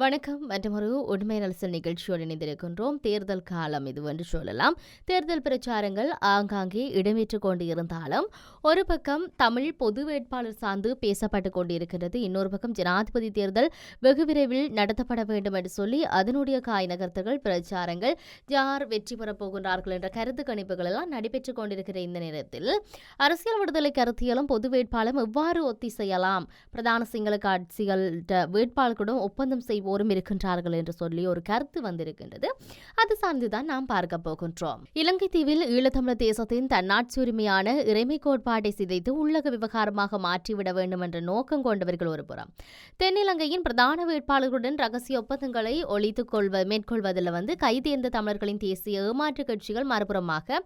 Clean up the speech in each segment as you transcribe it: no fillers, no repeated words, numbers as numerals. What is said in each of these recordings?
வணக்கம். மற்றொரு உண்மை நலசல் நிகழ்ச்சியோடு இணைந்திருக்கின்றோம். தேர்தல் காலம் இதுவென்று சொல்லலாம். தேர்தல் பிரச்சாரங்கள் ஆங்காங்கே இடம்பெற்றுக் கொண்டிருந்தாலும் ஒரு பக்கம் தமிழ் பொது வேட்பாளர் சார்ந்து பேசப்பட்டுக் கொண்டிருக்கின்றது. இன்னொரு பக்கம் ஜனாதிபதி தேர்தல் வெகு விரைவில் நடத்தப்பட வேண்டும் என்று சொல்லி அதனுடைய காய் நகர்த்தல்கள் பிரச்சாரங்கள் யார் வெற்றி பெறப் போகின்றார்கள் என்ற கருத்து கணிப்புகள் எல்லாம் நடைபெற்றுக் கொண்டிருக்கிற இந்த நேரத்தில் அரசியல் விடுதலை கருத்தியலும் பொது வேட்பாளரும் எவ்வாறு ஒத்திசையலாம், பிரதான சிங்கள கட்சிகள் வேட்பாளர்களுடன் ஒப்பந்தம் செய்வோரும் இருக்கின்றார்கள் என்று சொல்லி ஒரு கருத்து வந்திருக்கின்றது. அது சார்ந்துதான் நாம் பார்க்க போகின்றோம். இலங்கை தீவில் ஈழத்தமிழர் தேசத்தின் தன்னாட்சி உரிமையான இறைமை கோட்பாட்டை சிதைத்து உள்ளக விவகாரமாக மாற்றிவிட வேண்டும் என்ற நோக்கம் கொண்டவர்கள் ஒருபுறம், தென்னிலங்கையின் பிரதான வேட்பாளர்களுடன் ரகசிய ஒப்பந்தங்களை மேற்கொள்வதில் கைதேர்ந்த தமிழர்களின் தேசிய ஏமாற்று கட்சிகள் மறுபுறமாக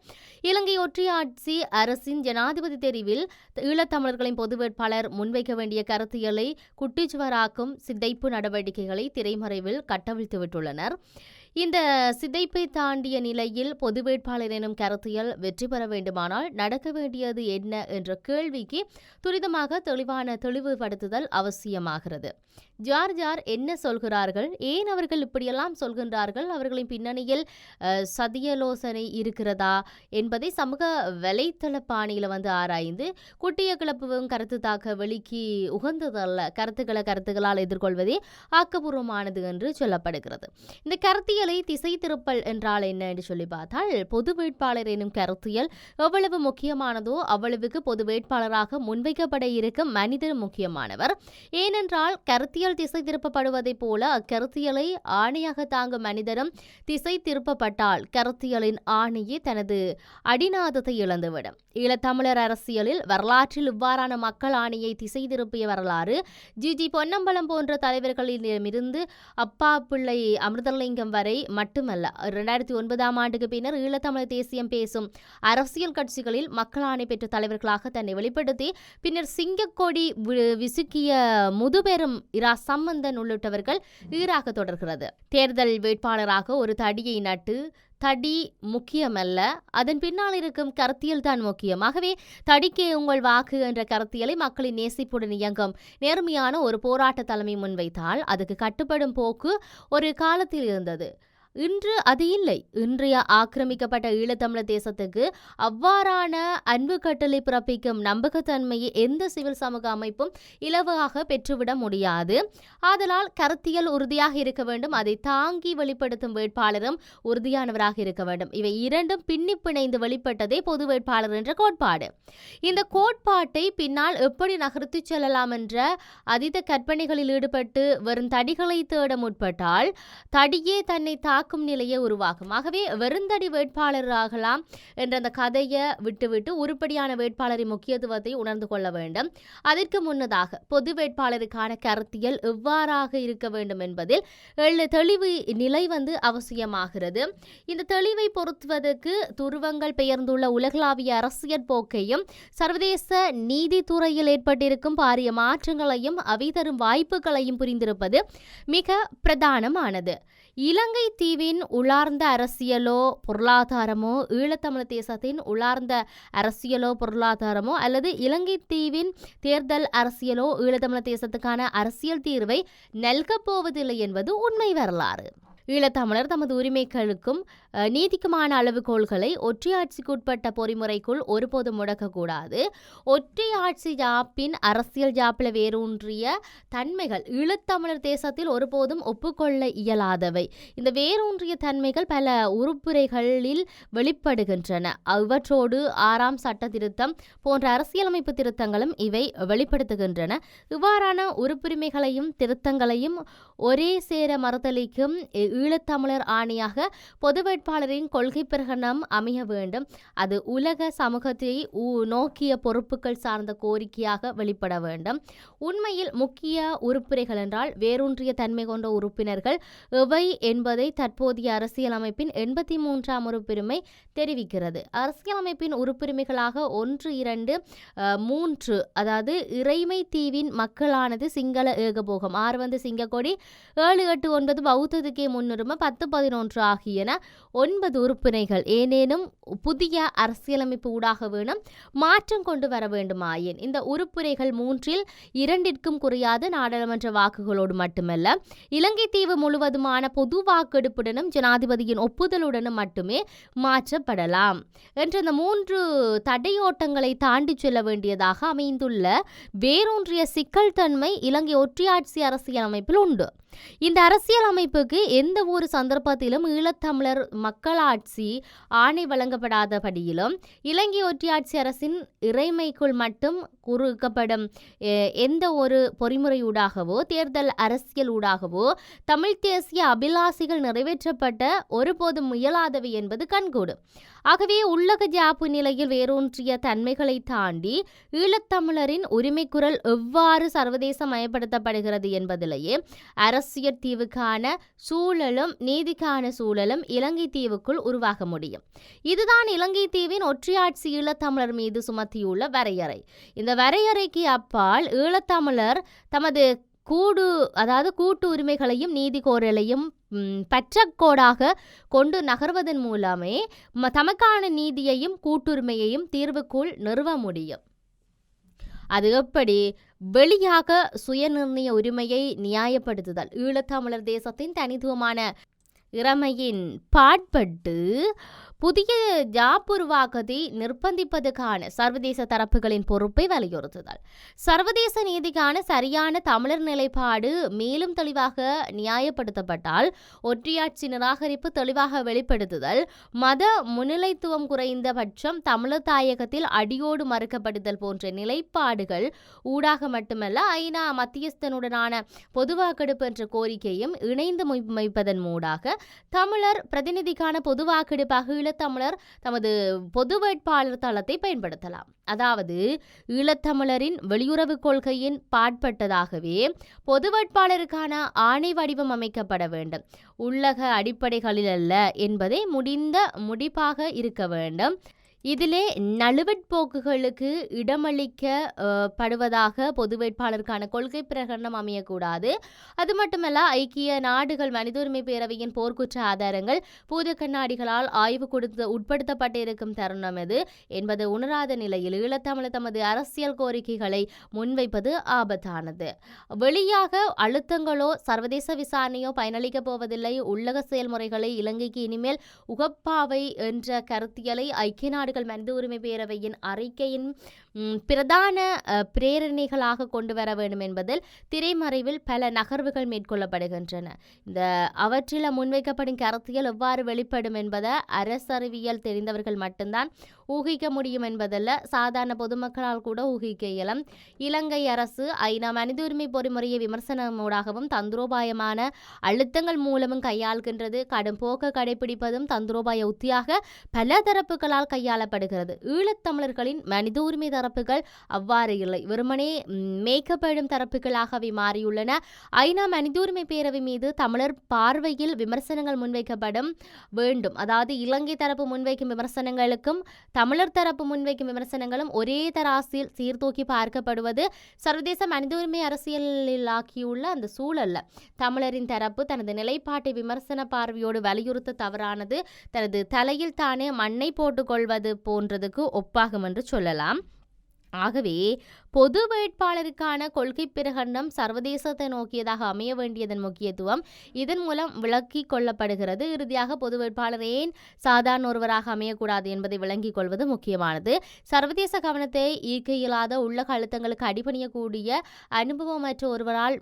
இலங்கை ஒற்றையாட்சி அரசின் ஜனாதிபதி தெரிவில் ஈழத்தமிழர்களின் பொது வேட்பாளர் முன்வைக்க வேண்டிய கருத்தியலை குட்டிச்சுவராக்கும் சிதைப்பு நடவடிக்கைகளை திரைமறைவில் கட்டவிழ்த்து விட்டுள்ளனர். இந்த சிதைப்பை தாண்டிய நிலையில் பொது வேட்பாளர் எனும் கருத்தியல் வெற்றி பெற வேண்டுமானால் நடக்க வேண்டியது என்ன என்ற கேள்விக்கு துரிதமாக தெளிவுபடுத்துதல் அவசியமாகிறது. யார் யார் என்ன சொல்கிறார்கள், ஏன் அவர்கள் இப்படியெல்லாம் சொல்கின்றார்கள், அவர்களின் பின்னணியில் சதியலோசனை இருக்கிறதா என்பதை சமூக வலைத்தள பாணியில் ஆராய்ந்து குட்டிய கிளப்புவும் கருத்து தாக்க வெளிக்கு உகந்ததல்ல, கருத்துக்களால் எதிர்கொள்வதே ஆக்கப்பூர்வமானது என்று சொல்லப்படுகிறது. இந்த கருத்தியலை திசை திருப்பல் என்றால் என்ன என்று சொல்லி பார்த்தால், பொது வேட்பாளர் எனும் கருத்தியல் எவ்வளவு முக்கியமானதோ அவ்வளவுக்கு பொது வேட்பாளராக முன்வைக்கப்பட இருக்கும் மனிதர் முக்கியமானவர். ஏனென்றால் கருத்தியல் திசை திருப்பப்படுவதைப் போல அக்கருத்தியலை ஆணையாக தாங்கும் மனிதரும் திசை திருப்பப்பட்டால் கருத்தியலின் ஆணையே தனது அடிநாதத்தை இழந்துவிடும். ஈழத்தமிழர் அரசியலில் வரலாற்றில் இவ்வாறான மக்கள் ஆணையை திசை திருப்பிய வரலாறு ஜி பொன்னம்பலம் போன்ற தலைவர்களிடமிருந்து அப்பா பிள்ளை அமிர்தலிங்கம் வரை மட்டுமல்ல. 2009 ஆண்டுக்கு பின்னர் ஈழத்தமிழர் தேசியம் பேசும் அரசியல் கட்சிகளில் மக்கள் ஆணை பெற்ற தலைவர்களாக தன்னை வெளிப்படுத்தி பின்னர் சிங்கக்கொடி விசுக்கிய முதுபெரும் இரா சம்பந்தன் உள்ளிட்டவர்கள் ஈராக தொடர்கிறது. தேர்தல் வேட்பாளராக ஒரு தடியை நட்டு, தடி முக்கியமல்ல, அதன் பின்னால் இருக்கும் கருத்தியல் தான் முக்கியம். ஆகவே தடிக்கே உங்கள் வாக்கு என்ற கருத்தியலை மக்களின் நேசிப்புடன் இயங்கும் நேர்மையான ஒரு போராட்ட தலைமை முன்வைத்தால் அதுக்கு கட்டுப்படும் போக்கு ஒரு காலத்தில் இருந்தது. இன்று அது இல்லை. இன்றைய ஆக்கிரமிக்கப்பட்ட ஈழத்தமிழர் தேசத்துக்கு அவ்வாறான அன்பு கட்டளை பிறப்பிக்கும் நம்பகத்தன்மையை எந்த சிவில் சமூக அமைப்பும் இலவாக பெற்றுவிட முடியாது. ஆதலால் கருத்தியல் உறுதியாக இருக்க வேண்டும், அதை தாங்கி வெளிப்படுத்தும் வேட்பாளரும் உறுதியானவராக இருக்க வேண்டும். இவை இரண்டும் பின்னி பிணைந்து வெளிப்பட்டதே பொது வேட்பாளர் என்ற கோட்பாடு. இந்த கோட்பாட்டை பின்னால் எப்படி நகர்த்தி செல்லலாம் என்ற அதீத கற்பனைகளில் ஈடுபட்டு வெறும் தடிகளை தேட முற்பட்டால் தடியே தன்னை நிலையை உருவாகும். ஆகவே வெறுந்தடி வேட்பாளராகலாம் என்ற அந்த கதையை விட்டுவிட்டு உருப்படியான வேட்பாளரின் முக்கியத்துவத்தை உணர்ந்து கொள்ள வேண்டும். அதற்கு முன்னதாக பொது வேட்பாளருக்கான கருத்தியல் எவ்வாறாக இருக்க வேண்டும் என்பதில் தெளிவு நிலை அவசியமாகிறது. இந்த தெளிவை பொருத்துவதற்கு துருவங்கள் பெயர்ந்துள்ள உலகளாவிய அரசியல் போக்கையும் சர்வதேச நீதித்துறையில் ஏற்பட்டிருக்கும் பாரிய மாற்றங்களையும் அவை தரும் வாய்ப்புகளையும் புரிந்திருப்பது மிக பிரதானமானது. இலங்கை தீவின் உள்ளார்ந்த அரசியலோ பொருளாதாரமோ, ஈழத்தமிழர் தேசத்தின் உள்ளார்ந்த அரசியலோ பொருளாதாரமோ அல்லது இலங்கை தீவின் தேர்தல் அரசியலோ ஈழத்தமிழர் தேசத்துக்கான அரசியல் தீர்வை நல்கப் போவதில்லை என்பது உண்மை வரலாறு. ஈழத்தமிழர் தமது உரிமைகளுக்கும் நீதிக்குமான அளவுகோள்களை ஒற்றையாட்சிக்குட்பட்ட பொறிமுறைக்குள் ஒருபோதும் முடக்கக்கூடாது. ஒற்றையாட்சி ஜாப்பின் அரசியல் ஜாப்பில் வேரூன்றிய தன்மைகள் ஈழத்தமிழர் தேசத்தில் ஒருபோதும் ஒப்புக்கொள்ள இயலாதவை. இந்த வேரூன்றிய தன்மைகள் பல உறுப்புரைகளில் வெளிப்படுகின்றன. இவற்றோடு 6ஆம் சட்ட திருத்தம் போன்ற அரசியலமைப்பு திருத்தங்களும் இவை வெளிப்படுத்துகின்றன. இவ்வாறான உறுப்புரிமைகளையும் திருத்தங்களையும் ஒரே சேர மறுதளிக்கும் ஈழத்தமிழர் ஆணையாக பொது வேட்பாளரின் கொள்கை பிரகடனம் அமைய வேண்டும். அது உலக சமூகத்தை நோக்கிய பொறுப்புகள் சார்ந்த கோரிக்கையாக வெளிப்பட வேண்டும். உண்மையில் முக்கிய உறுப்புரைகள் என்றால் வேரூன்றிய தன்மை கொண்ட உறுப்பினர்கள் எவை என்பதை தற்போதைய அரசியலமைப்பின் 83ஆம் உறுப்புரிமை தெரிவிக்கிறது. அரசியலமைப்பின் உறுப்புரிமைகளாக 1, 2, 3 அதாவது இறைமை தீவின் மக்களானது சிங்கள ஏகபோகம், 6 சிங்கக்கொடி, 7, 8, 9 பௌத்தத்துக்கே முன்னுரிமை 10-11 ஆகியன 9 உறுப்பினர்கள் ஏனேனும் புதிய அரசியலமைப்பு ஊடாக வேணும் மாற்றம் கொண்டு வர வேண்டுமாயின் இந்த உறுப்பினர்கள் 2 குறையாத நாடாளுமன்ற வாக்குகளோடு மட்டுமல்ல இலங்கை தீவு முழுவதுமான பொது வாக்கெடுப்புடனும் ஜனாதிபதியின் ஒப்புதலுடனும் மட்டுமே மாற்றப்படலாம் என்ற இந்த 3 தடையோட்டங்களை தாண்டி செல்ல வேண்டியதாக அமைந்துள்ள வேரூன்றிய சிக்கல் தன்மை இலங்கை ஒற்றையாட்சி அரசியலமைப்பில் உண்டு. இந்த அரசியல் அமைப்புக்கு எந்த ஒரு சந்தர்ப்பத்திலும் ஈழத்தமிழர் மக்களாட்சி ஆணை வழங்கப்படாதபடியிலும் இலங்கை ஒற்றையாட்சி அரசின் இறைமைக்குள் மட்டும் குறுக்கப்படும் எந்த ஒரு பொறிமுறையூடாகவோ தேர்தல் அரசியல் ஊடாகவோ தமிழ் தேசிய அபிலாசிகள் நிறைவேற்றப்பட்ட ஒருபோதும் முயலாதவை என்பது கண்கூடு. ஆகவே உள்ளக ஜாப்பு நிலையில் வேரூன்றிய தன்மைகளை தாண்டி ஈழத்தமிழரின் உரிமை குரல் எவ்வாறு சர்வதேச மயப்படுத்தப்படுகிறது என்பதிலேயே அரசியல் தீவுக்கான சூழலும் நீதிக்கான சூழலும் இலங்கை தீவுக்குள் உருவாக முடியும். இதுதான் இலங்கை தீவின் ஒற்றையாட்சி ஈழத்தமிழர் மீது சுமத்தியுள்ள வரையறை. இந்த வரையறைக்கு அப்பால் ஈழத்தமிழர் தமது கூட்டு உரிமைகளையும் நீதி கோரலையும் பற்றக்கோடாக கொண்டு நகர்வதன் மூலமே தமக்கான நீதியையும் கூட்டுரிமையையும் தீர்வுக்குள் நிறுவ முடியும். அது எப்படி? வெளியாக சுயநிர்ணய உரிமையை நியாயப்படுத்துதல் ஈழத்தமிழர் தேசத்தின் தனித்துவமான இறமையின் பாட்பட்டு புதிய ஜாப்புருவாக்கத்தை நிர்பந்திப்பதற்கான சர்வதேச தரப்புகளின் பொறுப்பை வலியுறுத்துதல், சர்வதேச நீதிக்கான சரியான தமிழர் நிலைப்பாடு மேலும் தெளிவாக நியாயப்படுத்தப்பட்டால் ஒற்றையாட்சி நிராகரிப்பு தெளிவாக வெளிப்படுத்துதல், மத முன்னிலைத்துவம் குறைந்த பட்சம் தமிழர் தாயகத்தில் அடியோடு மறுக்கப்படுதல் போன்ற நிலைப்பாடுகள் ஊடாக மட்டுமல்ல ஐநா மத்தியஸ்தனுடனான பொதுவாக்கெடுப்பு என்ற கோரிக்கையும் இணைந்து முன்வைப்பதன் மூடாக தமிழர் பிரதிநிதிக்கான பொதுவாக்கெடுப்பாக ஈழத்தமிழர் தமது பொது வேட்பாளர் தளத்தை பயன்படுத்தலாம். அதாவது ஈழத்தமிழரின் வெளியுறவு கொள்கையின் பாட்பட்டதாகவே பொது வேட்பாளருக்கான ஆணை வடிவம் அமைக்கப்பட வேண்டும். உள்ளக அடிப்படைகளில் அல்ல என்பதை முடிப்பாக இருக்க வேண்டும். இதிலே நழுவற்போக்குகளுக்கு இடமளிக்கப்படுவதாக பொது வேட்பாளருக்கான கொள்கை பிரகடனம் அமையக்கூடாது. அது மட்டுமல்ல, ஐக்கிய நாடுகள் மனித உரிமை பேரவையின் போர்க்குற்ற ஆதாரங்கள் பூத கண்ணாடிகளால் ஆய்வு கொடுத்து உட்படுத்தப்பட்டிருக்கும் தருணம் எது என்பது உணராத நிலையில் ஈழத்தமிழர் தமது அரசியல் கோரிக்கைகளை முன்வைப்பது ஆபத்தானது. வெளியாக அழுத்தங்களோ சர்வதேச விசாரணையோ பயனளிக்கப் போவதில்லை. உள்ளக செயல்முறைகளை இலங்கைக்கு இனிமேல் உகப்பாவை என்ற கருத்தியலை ஐக்கிய நாடுகள் மனித உரிமை பேரவையின் அறிக்கையின் பிரதான பிரேரணைகளாக கொண்டு வர வேண்டும் என்பதில் திரைமறைவில் பல நகர்வுகள் மேற்கொள்ளப்படுகின்றன. இந்த அவற்றில் முன்வைக்கப்படும் கருத்தியல் எவ்வாறு வெளிப்படும் என்பதை அரசறிவியல் தெரிந்தவர்கள் மட்டும்தான் ஊகிக்க முடியும் என்பதல்ல, சாதாரண பொதுமக்களால் கூட ஊகிக்க இயலும். இலங்கை அரசு ஐநா மனித உரிமை பொறிமுறையை விமர்சனமூடாகவும் தந்திரோபாயமான அழுத்தங்கள் மூலமும் கையாள்கின்றது. கடும் போக்க கடைபிடிப்பதும் தந்திரோபாய உத்தியாக பல தரப்புகளால் கையாளப்படுகிறது. ஈழத்தமிழர்களின் மனித உரிமை தரப்புகள் அவ்வாறு இல்லை, வெறுமனே மேய்க்கப்படும் தரப்புகளாகவே மாறியுள்ளன. ஐநா மனித உரிமை பேரவை மீது தமிழர் பார்வையில் விமர்சனங்கள் முன்வைக்கப்படும் வேண்டும். அதாவது இலங்கை தரப்பு முன்வைக்கும் விமர்சனங்களுக்கும் தமிழர் தரப்பு முன்வைக்கும் விமர்சனங்களும் ஒரே தராசில் சீர்தூக்கி பார்க்கப்படுவது சர்வதேச மனித உரிமை அரசியலில் ஆக்கியுள்ள அந்த சூழல்ல. தமிழரின் தரப்பு தனது நிலைப்பாட்டை விமர்சன பார்வையோடு வலியுறுத்த தவறானது தனது தலையில் தானே மண்ணை போட்டுக்கொள்வது போன்றதுக்கு ஒப்பாகும் என்று சொல்லலாம். ஆகவே பொது வேட்பாளருக்கான கொள்கை பிரகடனம் சர்வதேசத்தை நோக்கியதாக அமைய வேண்டியதன் முக்கியத்துவம் இதன் மூலம் விளக்கிக் கொள்ளப்படுகிறது. இறுதியாக பொது வேட்பாளர் ஏன் சாதாரண ஒருவராக அமையக்கூடாது என்பதை விளங்கிக் கொள்வது முக்கியமானது. சர்வதேச கவனத்தை ஈர்க்க இயலாத உள்ளக அழுத்தங்களுக்கு அடிபணியக்கூடிய அனுபவமற்ற ஒருவரால்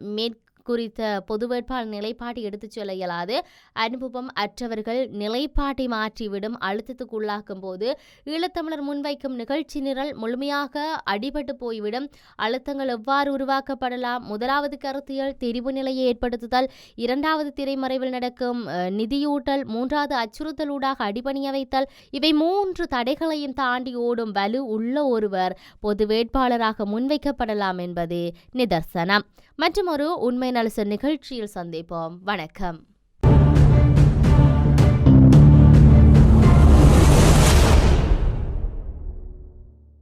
குறித்த பொது வேட்பாளர் நிலைப்பாட்டை எடுத்துச் செல்ல இயலாது. அனுபவம் அற்றவர்கள் நிலைப்பாட்டை மாற்றிவிடும் அழுத்தத்துக்கு உள்ளாக்கும் போது ஈழத்தமிழர் முன்வைக்கும் நிகழ்ச்சி நிரல் முழுமையாக அடிபட்டு போய்விடும். அழுத்தங்கள் எவ்வாறு உருவாக்கப்படலாம்? முதலாவது கருத்தியல் தெரிவு நிலையை ஏற்படுத்துதல், இரண்டாவது திரைமறைவில் நடக்கும் நிதியூட்டல், மூன்றாவது அச்சுறுத்தலூடாக அடிபணிய வைத்தல். இவை 3 தடைகளையும் தாண்டி ஓடும் வலு உள்ள ஒருவர் பொது வேட்பாளராக முன்வைக்கப்படலாம் என்பது நிதர்சனம். மற்றும் ஒரு உண்மை நலச நிகழ்ச்சியில் சந்திப்போம். வணக்கம்.